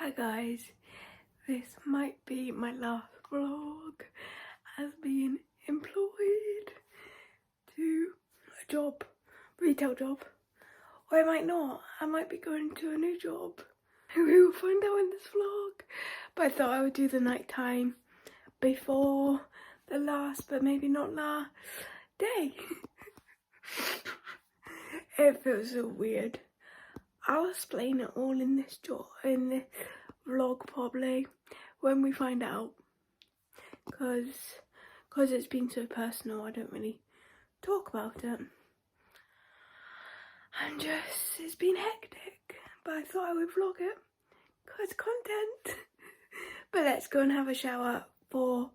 Hi guys, this might be my last vlog as being employed to a job, retail job, or I might not. I might be going to a new job. We will find out in this vlog, but I thought I would do the night time before the last, but maybe not last day. It feels so weird. I'll explain it all in this vlog probably when we find out, because it's been so personal. I don't really talk about it. It's been hectic, but I thought I would vlog it because content. But let's go and have a shower for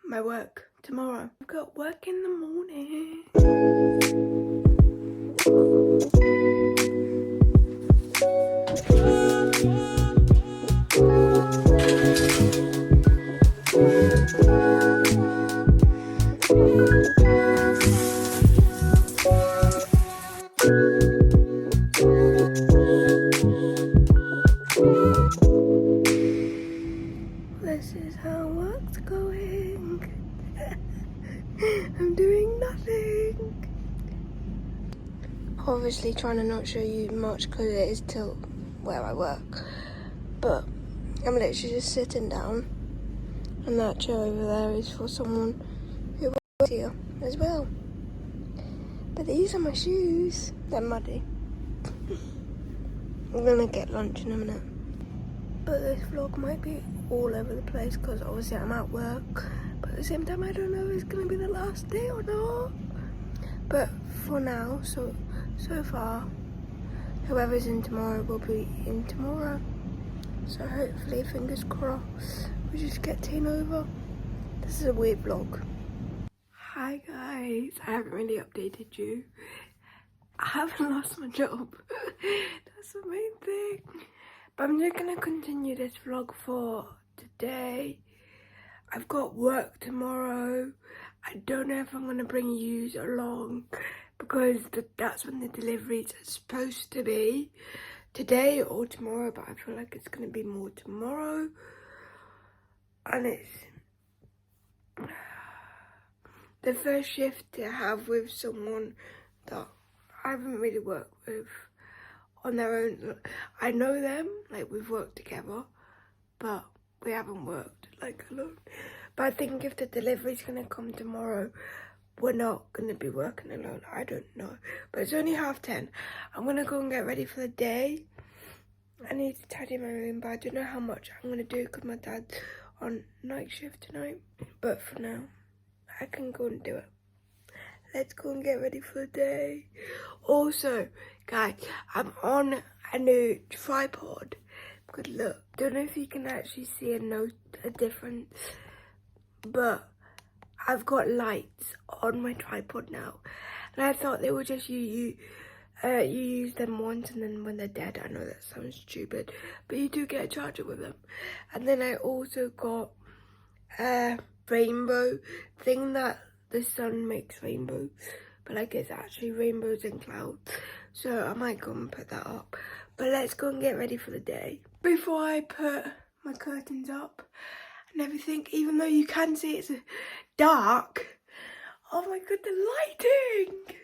my work tomorrow. I've got work in the morning. This is how work's going. I'm doing nothing. Obviously trying to not show you much because it is till where I work. But I'm literally just sitting down. And that chair over there is for someone who works here as well. But these are my shoes. They're muddy. I'm gonna get lunch in a minute. But this vlog might be all over the place because obviously I'm at work. But at the same time I don't know if it's gonna be the last day or not. But for now, so far, whoever's in tomorrow will be in tomorrow. So hopefully, fingers crossed, we just get taken over. This is a weird vlog. Hi guys, I haven't really updated you. I haven't lost my job. That's the main thing. But I'm just gonna continue this vlog for today. I've got work tomorrow. I don't know if I'm gonna bring you along because that's when the deliveries are supposed to be. Today or tomorrow, but I feel like it's gonna be more tomorrow. And it's the first shift to have with someone that I haven't really worked with on their own. I know them, like we've worked together, but we haven't worked like alone. But I think if the delivery's gonna come tomorrow, we're not gonna be working alone. I don't know, but it's only 10:30. I'm gonna go and get ready for the day. I need to tidy my room, but I don't know how much I'm gonna do because my dad's on night shift tonight. But for now, I can go and do it. Let's go and get ready for the day. Also, guys, I'm on a new tripod. Good look. Don't know if you can actually see a difference, but I've got lights on my tripod now. And I thought they were just you use them once and then when they're dead. I know that sounds stupid, but you do get a charger with them. And then I also got a rainbow thing that the sun makes rainbows, but like it's actually rainbows and clouds. So I might go and put that up. But let's go and get ready for the day. Before I put my curtains up and everything, even though you can see it's dark. Oh my god, the lighting!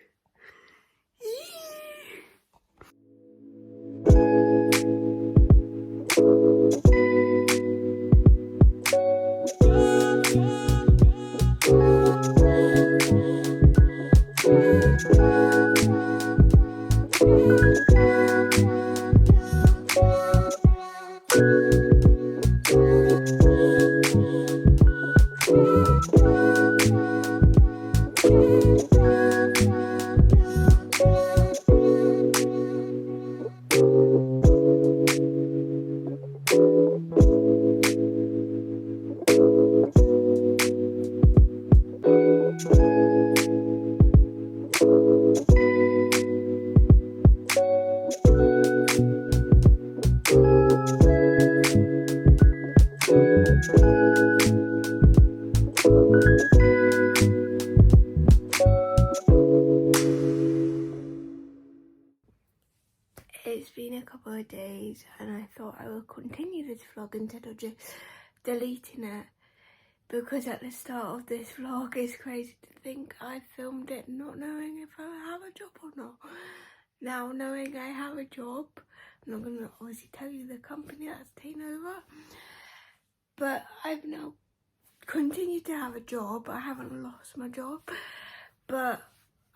continue this vlog instead of just deleting it, because at the start of this vlog it's crazy to think I filmed it not knowing if I have a job or not. Now knowing I have a job, I'm not going to obviously tell you the company that's taken over, but I've now continued to have a job. I haven't lost my job, but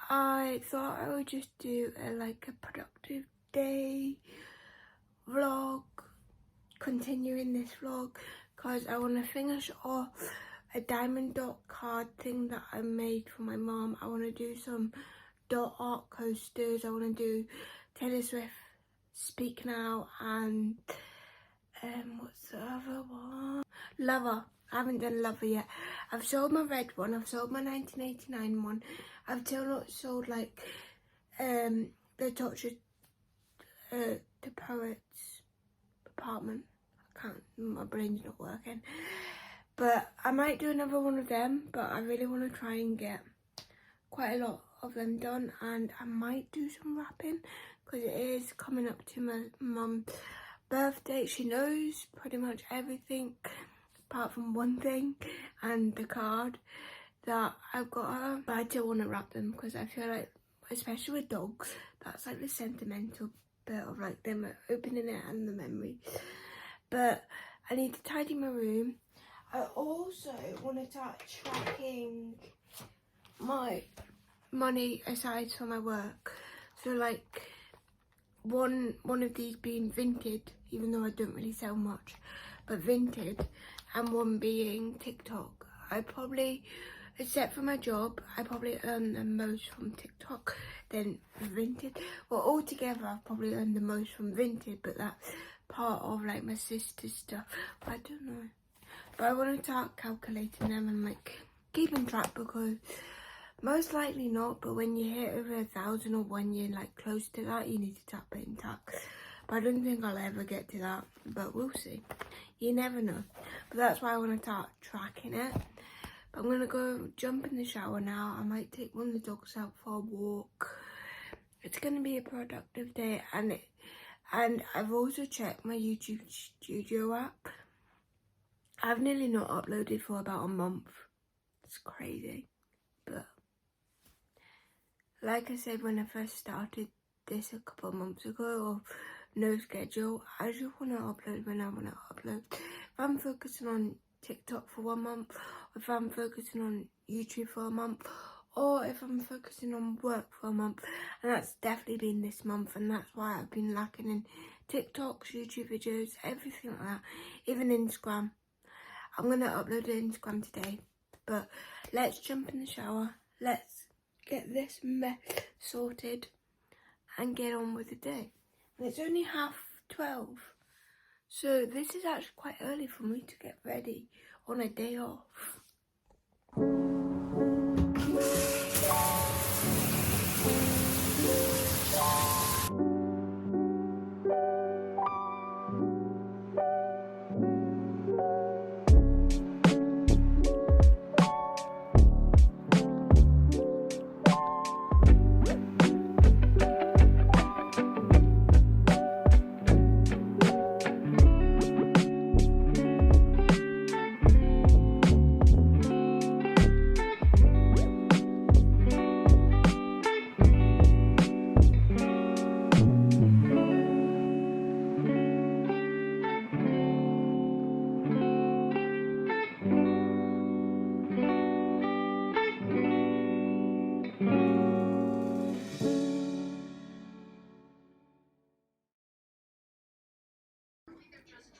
I thought I would just do a productive day vlog, continuing this vlog, because I want to finish off a diamond dot card thing that I made for my mom. I want to do some dot art coasters. I want to do Taylor Swift Speak Now, and what's the other one? Lover. I haven't done Lover yet. I've sold my red one, I've sold my 1989 one. I've still not sold like the Tortured the Poet's Apartment. I can't, my brain's not working. But I might do another one of them, but I really want to try and get quite a lot of them done, and I might do some wrapping because it is coming up to my mum's birthday. She knows pretty much everything apart from one thing, and the card that I've got her, but I do want to wrap them because I feel like, especially with dogs, that's like the sentimental bit of like them opening it and the memory. But I need to tidy my room. I also want to start tracking my money aside for my work. So like one of these being Vinted, even though I don't really sell much, but Vinted, and one being TikTok. I probably, except for my job, I probably earn the most from TikTok than Vinted. Well, altogether I've probably earned the most from Vinted, but that's part of like my sister's stuff. But I don't know. But I want to start calculating them and like keeping track, because most likely not, but when you hit over 1,000 or when you're like close to that, you need to start paying tax. But I don't think I'll ever get to that, but we'll see. You never know. But that's why I want to start tracking it. But I'm going to go jump in the shower now. I might take one of the dogs out for a walk. It's going to be a productive day, and I've also checked my YouTube Studio app. I've nearly not uploaded for about a month. It's crazy. But like I said when I first started this a couple of months ago, of no schedule, I just want to upload when I want to upload. If I'm focusing on TikTok for 1 month, or if I'm focusing on YouTube for a month, or if I'm focusing on work for a month, and that's definitely been this month, and that's why I've been lacking in TikToks, YouTube videos, everything like that, even Instagram. I'm going to upload an Instagram today, but let's jump in the shower, let's get this mess sorted and get on with the day. And it's only 12:30, so this is actually quite early for me to get ready on a day off.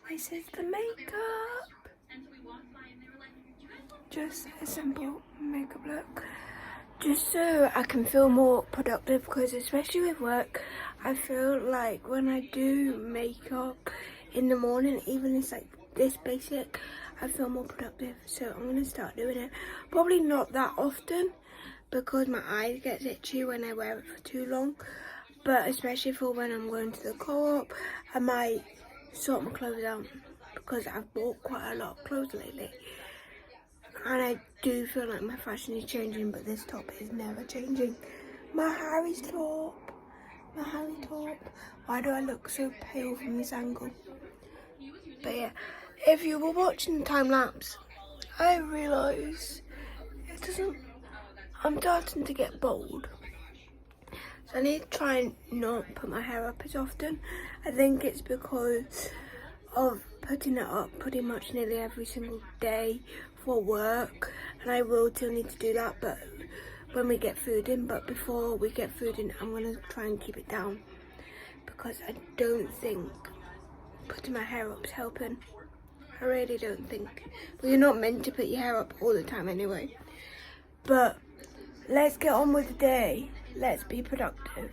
This is the makeup. Just a simple makeup look. Just so I can feel more productive, because especially with work, I feel like when I do makeup in the morning, even if it's like this basic, I feel more productive. So I'm going to start doing it. Probably not that often, because my eyes get itchy when I wear it for too long. But especially for when I'm going to the co-op, I might sort my clothes out, because I've bought quite a lot of clothes lately, and I do feel like my fashion is changing, but this top is never changing. My Harry's top, why do I look so pale from this angle? But yeah, if you were watching the time lapse, I realise it doesn't. I'm starting to get bald, so I need to try and not put my hair up as often. I think it's because of putting it up pretty much nearly every single day for work, and I will still need to do that, but when we get food in. But before we get food in, I'm gonna try and keep it down, because I don't think putting my hair up is helping. I really don't think. Well, you're not meant to put your hair up all the time anyway. But let's get on with the day. Let's be productive.